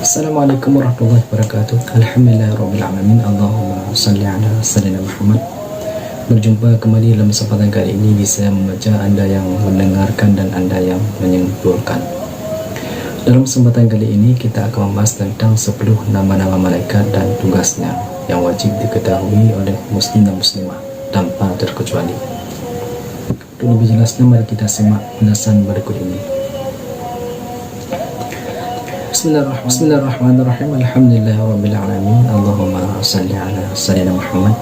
Assalamualaikum warahmatullahi wabarakatuh. Alhamdulillahirrabbilalamin. Allahumma salli ala sayyidina Muhammad. Berjumpa kembali dalam kesempatan kali ini di saya membaca, Anda yang mendengarkan dan Anda yang menyimpulkan. Dalam kesempatan kali ini kita akan membahas tentang 10 nama-nama malaikat dan tugasnya yang wajib diketahui oleh muslim dan muslimah tanpa terkecuali. Untuk lebih jelasnya, mari kita simak penjelasan berikut ini. Bismillahirrahmanirrahim. Alhamdulillahirrabbilalamin. Allahumma salli ala sayyidina Muhammad.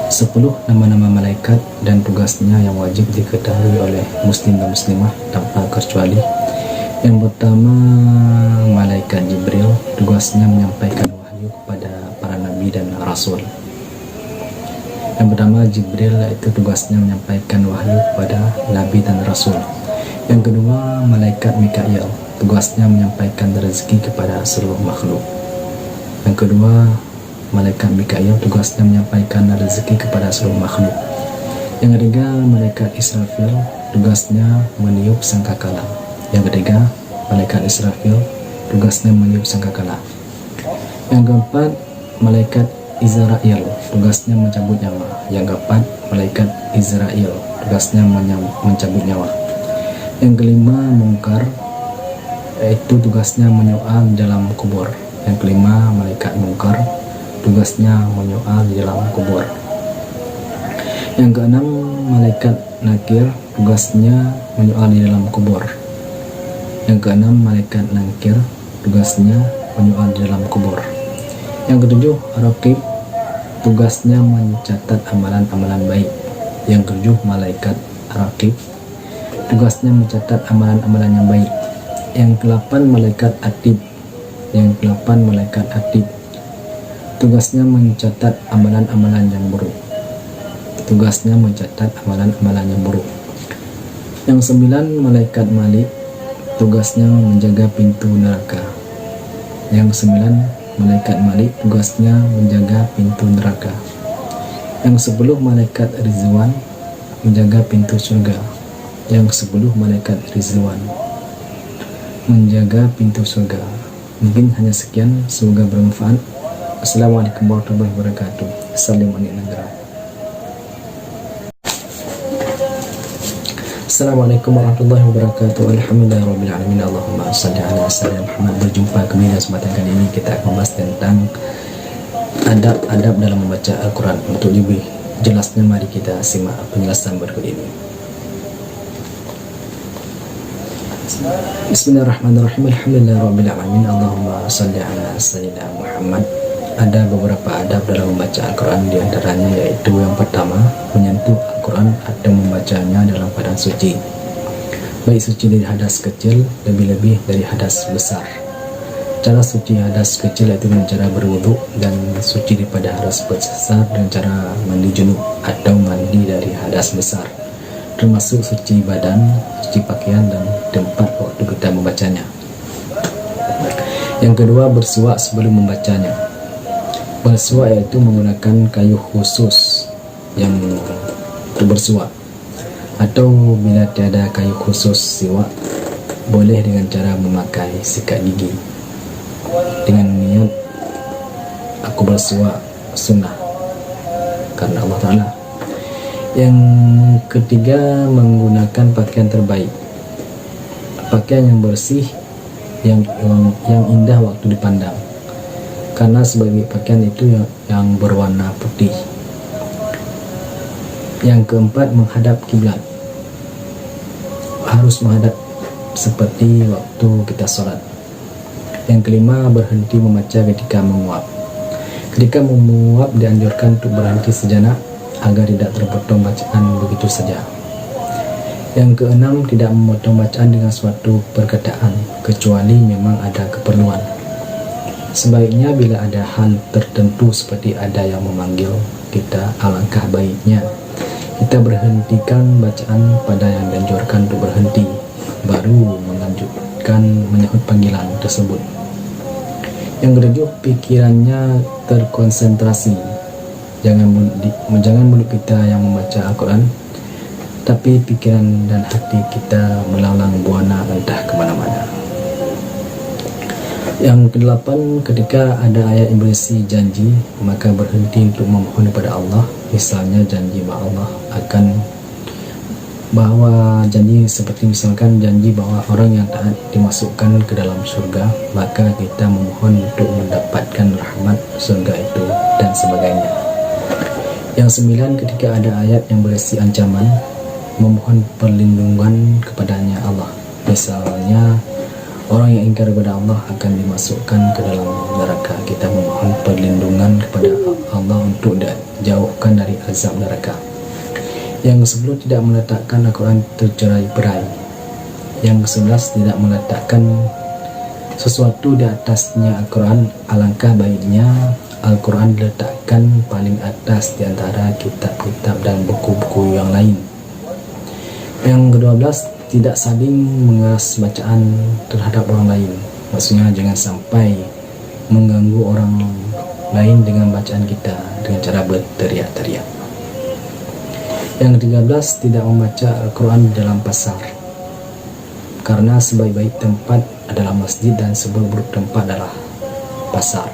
10 nama-nama malaikat dan tugasnya yang wajib diketahui oleh muslim dan muslimah tanpa terkecuali. Yang pertama, malaikat Jibril. Tugasnya menyampaikan wahyu kepada para nabi dan rasul. Yang pertama, Jibril, yaitu tugasnya menyampaikan wahyu kepada nabi dan rasul. Yang kedua, malaikat Mikail. Tugasnya menyampaikan rezeki kepada seluruh makhluk. Yang kedua, malaikat Mikail, tugasnya menyampaikan rezeki kepada seluruh makhluk. Yang ketiga, malaikat Israfil, tugasnya meniup sangkakala. Yang ketiga, malaikat Israfil, tugasnya meniup sangkakala. Yang keempat, malaikat Izrail, tugasnya mencabut nyawa. Yang keempat, malaikat Izrail, tugasnya mencabut nyawa. Yang kelima, Mungkar, yaitu tugasnya menyoal di dalam kubur. Yang kelima, malaikat Mungkar, tugasnya menyoal di dalam kubur. Yang keenam, malaikat Nakir, tugasnya menyoal di dalam kubur. Yang keenam, malaikat Nakir, tugasnya menyoal di dalam kubur. Yang ketujuh, Raqib, tugasnya mencatat amalan-amalan baik. Yang ketujuh, malaikat Raqib, tugasnya mencatat amalan-amalan yang baik. Yang ke-8, malaikat Atid. Yang ke-8, malaikat Atid, tugasnya mencatat amalan-amalan yang buruk. Tugasnya mencatat amalan-amalan yang buruk. Yang 9, malaikat Malik, tugasnya menjaga pintu neraka. Yang 9, malaikat Malik, tugasnya menjaga pintu neraka. Yang 10, malaikat Rizwan, menjaga pintu surga. Yang 10, malaikat Rizwan, menjaga pintu surga. Mungkin hanya sekian, semoga bermanfaat. Assalamualaikum warahmatullahi wabarakatuh. Salam anik negara. Assalamualaikum warahmatullahi wabarakatuh. Alhamdulillahirrabbilalamin. Allahumma salli ala sayyidina Muhammad. Berjumpa kembali dalam kesempatan kali ini kita akan membahas tentang adab-adab dalam membaca Al-Quran. Untuk lebih jelasnya, mari kita simak penjelasan berikut ini. Bismillahirrahmanirrahim. Alhamdulillahirrabbilalamin. Allahumma salli ala sayyidina Muhammad. Ada beberapa adab dalam membaca Al-Quran, diantaranya yaitu yang pertama, menyentuh Al-Quran atau membacanya dalam keadaan suci, baik suci dari hadas kecil, lebih-lebih dari hadas besar. Cara suci hadas kecil yaitu dengan cara berwudu, dan suci daripada hadas besar dengan cara mandi junub atau mandi dari hadas besar, termasuk suci badan, suci pakaian, dan tempat waktu kita membacanya. Yang kedua, bersuak sebelum membacanya. Bersuak yaitu menggunakan kayu khusus yang untuk bersuak, atau bila tiada kayu khusus siwak, boleh dengan cara memakai sikat gigi dengan niat aku bersuak sunnah karena Allah Ta'ala. Yang ketiga, menggunakan pakaian terbaik, pakaian yang bersih, yang indah waktu dipandang, karena sebagai pakaian itu yang berwarna putih. Yang keempat, menghadap kiblat, harus menghadap seperti waktu kita sholat. Yang kelima, berhenti membaca ketika menguap. Ketika menguap dianjurkan untuk berhenti sejenak agar tidak terpotong bacaan begitu saja. Yang keenam, tidak memotong bacaan dengan suatu perkataan kecuali memang ada keperluan. Sebaiknya bila ada hal tertentu seperti ada yang memanggil kita, alangkah baiknya kita berhentikan bacaan pada yang dianjurkan untuk berhenti, baru melanjutkan menyahut panggilan tersebut. Yang ketujuh, pikirannya terkonsentrasi. Jangan mulut kita yang membaca Al-Quran, tapi pikiran dan hati kita melalang buana entah kemana-mana. Yang kedelapan, ketika ada ayat yang berisi janji, maka berhenti untuk memohon kepada Allah. Misalnya janji bahwa Allah akan janji seperti misalkan janji bahwa orang yang taat dimasukkan ke dalam surga, maka kita memohon untuk mendapatkan rahmat surga itu dan sebagainya. Yang sembilan, ketika ada ayat yang berisi ancaman, memohon perlindungan kepadanya Allah. Misalnya orang yang ingkar kepada Allah akan dimasukkan ke dalam neraka, kita memohon perlindungan kepada Allah untuk dijauhkan dari azab neraka. Yang ke-10, tidak meletakkan Al-Quran tercerai-berai. Yang ke-11, tidak meletakkan sesuatu di atasnya Al-Quran. Alangkah baiknya Al-Quran diletakkan paling atas di antara kitab-kitab dan buku-buku yang lain. Yang ke-12, tidak saling mengeras bacaan terhadap orang lain. Maksudnya jangan sampai mengganggu orang lain dengan bacaan kita dengan cara berteriak-teriak. Yang ke-13, tidak membaca Al-Quran di dalam pasar, karena sebaik-baik tempat adalah masjid dan seburuk-buruk tempat adalah pasar,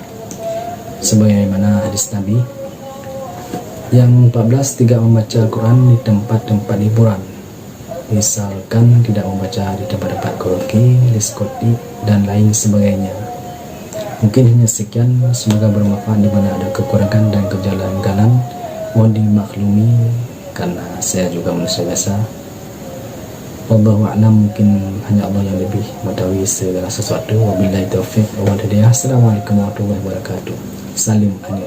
sebagaimana hadis Nabi. Yang 14, tidak membaca Al-Quran di tempat-tempat hiburan, misalkan tidak membaca di tempat-tempat karaoke, diskotik, dan lain sebagainya. Mungkin hanya sekian, semoga bermanfaat. Di mana ada kekurangan dan kejanggalan mohon dimaklumi, karena saya juga manusia biasa. Wallahu a'lam, mungkin hanya Allah yang lebih mengetahui segala sesuatu. Wabillahi taufiq wal hidayah. Assalamualaikum warahmatullahi wabarakatuh. Salim anil